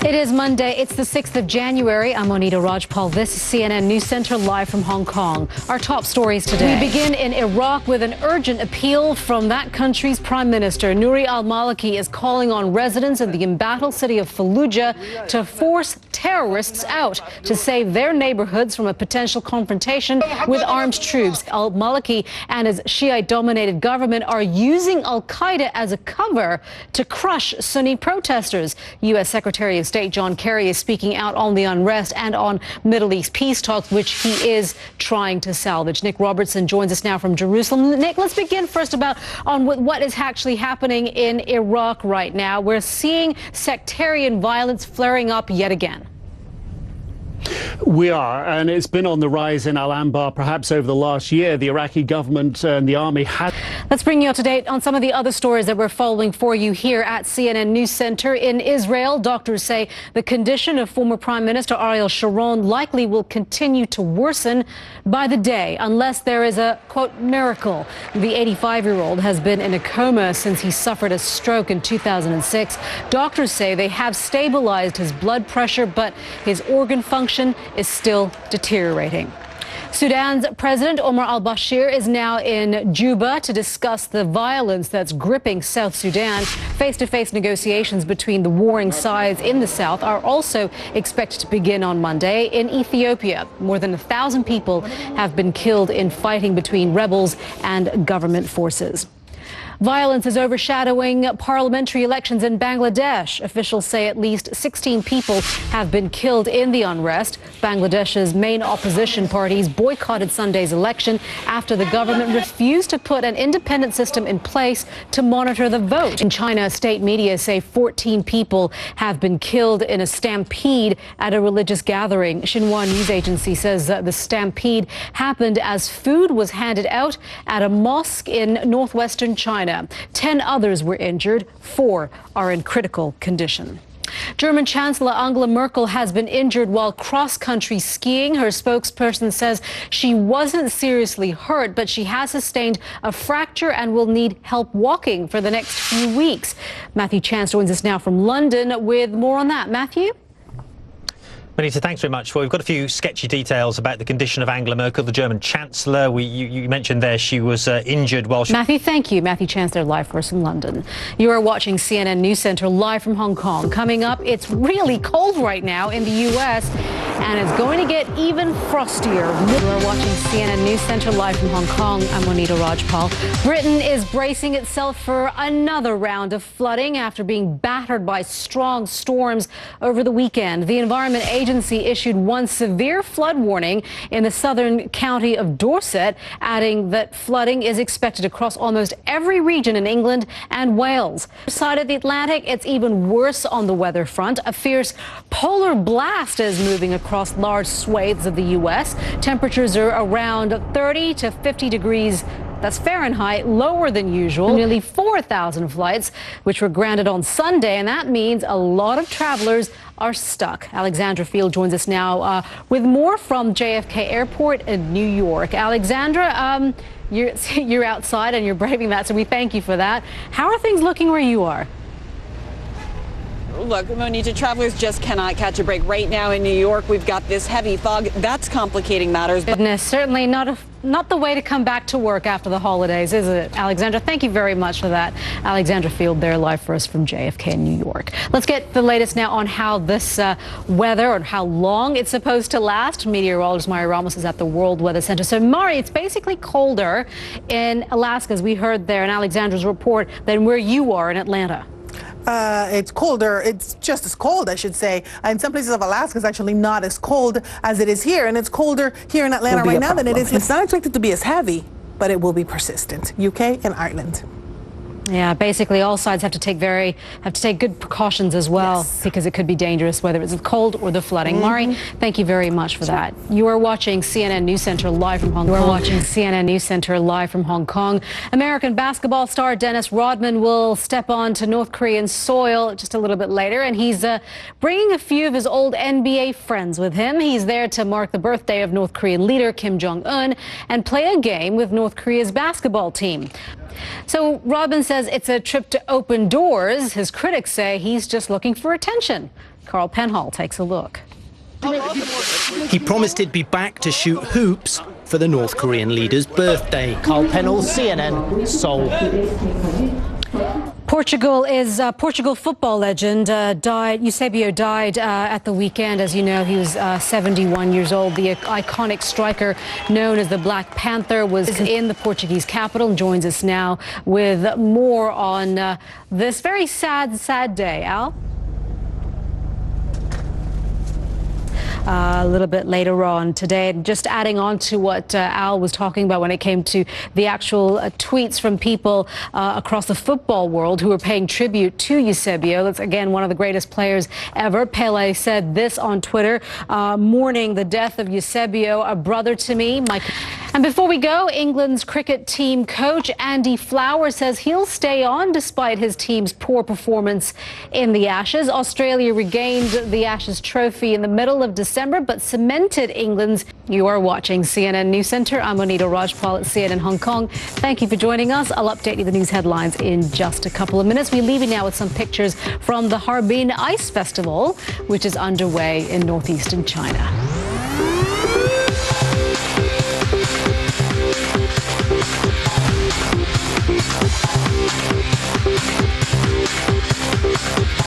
It is Monday. It's the 6th of January. I'm Monita Rajpal. This is CNN News Center live from Hong Kong. Our top stories today. We begin in Iraq with an urgent appeal from that country's Prime Minister. Nouri al-Maliki is calling on residents in the embattled city of Fallujah to force terrorists out to save their neighborhoods from a potential confrontation with armed troops. Al-Maliki and his Shiite-dominated government are using al-Qaeda as a cover to crush Sunni protesters. U.S. Secretary of State John Kerry is speaking out on the unrest and on Middle East peace talks, which he is trying to salvage. Nick Robertson joins us now from Jerusalem. Nick, let's begin first on what is actually happening in Iraq right now. We're seeing sectarian violence flaring up yet again. We are, and it's been on the rise in Al-Anbar perhaps over the last year. The Iraqi government and the army had... Let's bring you up to date on some of the other stories that we're following for you here at CNN News Center. In Israel, doctors say the condition of former Prime Minister Ariel Sharon likely will continue to worsen by the day unless there is a, quote, miracle. The 85-year-old has been in a coma since he suffered a stroke in 2006. Doctors say they have stabilized his blood pressure, but his organ function is still deteriorating. Sudan's President Omar al-Bashir is now in Juba to discuss the violence that's gripping South Sudan. Face-to-face negotiations between the warring sides in the south are also expected to begin on Monday. In Ethiopia, more than 1,000 people have been killed in fighting between rebels and government forces. Violence is overshadowing parliamentary elections in Bangladesh. Officials say at least 16 people have been killed in the unrest. Bangladesh's main opposition parties boycotted Sunday's election after the government refused to put an independent system in place to monitor the vote. In China, state media say 14 people have been killed in a stampede at a religious gathering. Xinhua news agency says the stampede happened as food was handed out at a mosque in northwestern China. 10 others were injured. 4 are in critical condition. German Chancellor Angela Merkel has been injured while cross-country skiing. Her spokesperson says she wasn't seriously hurt, but she has sustained a fracture and will need help walking for the next few weeks. Matthew Chance joins us now from London with more on that. Matthew? Monita, thanks very much. Well, we've got a few sketchy details about the condition of Angela Merkel, the German Chancellor. You mentioned there she was injured while she... Matthew, thank you. Matthew Chancellor, live for us in London. You are watching CNN News Center live from Hong Kong. Coming up, it's really cold right now in the U.S., and it's going to get even frostier. You are watching CNN News Center live from Hong Kong. I'm Monita Rajpal. Britain is bracing itself for another round of flooding after being battered by strong storms over the weekend. The Environment Agency issued one severe flood warning in the southern county of Dorset, adding that flooding is expected across almost every region in England and Wales. Side of the Atlantic, it's even worse on the weather front. A fierce polar blast is moving across large swathes of the U.S. Temperatures are around 30 to 50 degrees. That's Fahrenheit, lower than usual. Nearly 4,000 flights, which were grounded on Sunday, and that means a lot of travelers are stuck. Alexandra Field joins us now with more from JFK Airport in New York. Alexandra, you're outside and you're braving that, so we thank you for that. How are things looking where you are? Look, Monita, travelers just cannot catch a break. Right now in New York, we've got this heavy fog. That's complicating matters. Goodness, certainly not the way to come back to work after the holidays, is it, Alexandra? Thank you very much for that. Alexandra Field there live for us from JFK in New York. Let's get the latest now on how this weather and how long it's supposed to last. Meteorologist Mari Ramos is at the World Weather Center. So, Mari, it's basically colder in Alaska, as we heard there in Alexandra's report, than where you are in Atlanta. It's colder. It's just as cold, I should say. In some places of Alaska, it's actually not as cold as it is here. And it's colder here in Atlanta right now than it is. It's not expected to be as heavy, but it will be persistent. UK and Ireland. Yeah, basically all sides have to take good precautions as well, yes, because it could be dangerous, whether it's the cold or the flooding. Mari, thank you very much for that. You are watching CNN News Center live from Hong Kong. You are watching CNN News Center live from Hong Kong. American basketball star Dennis Rodman will step onto North Korean soil just a little bit later, and he's bringing a few of his old NBA friends with him. He's there to mark the birthday of North Korean leader Kim Jong-un and play a game with North Korea's basketball team. So Robin says it's a trip to open doors. His critics say he's just looking for attention. Carl Penhall takes a look. He promised he'd be back to shoot hoops for the North Korean leader's birthday. Carl Penhall, CNN, Seoul. Portugal football legend Eusebio died at the weekend. As you know, he was 71 years old. The iconic striker known as the Black Panther was in the Portuguese capital and joins us now with more on this very sad day. Al? A little bit later on today. Just adding on to what Al was talking about when it came to the actual tweets from people across the football world who are paying tribute to Eusebio. That's, again, one of the greatest players ever. Pele said this on Twitter, mourning the death of Eusebio, a brother to me. And before we go, England's cricket team coach Andy Flower says he'll stay on despite his team's poor performance in the Ashes. Australia regained the Ashes trophy in the middle of December, but cemented England's. You are watching CNN News Centre. I'm Monita Rajpal at CNN Hong Kong. Thank you for joining us. I'll update you the news headlines in just a couple of minutes. We leave you now with some pictures from the Harbin Ice Festival, which is underway in northeastern China.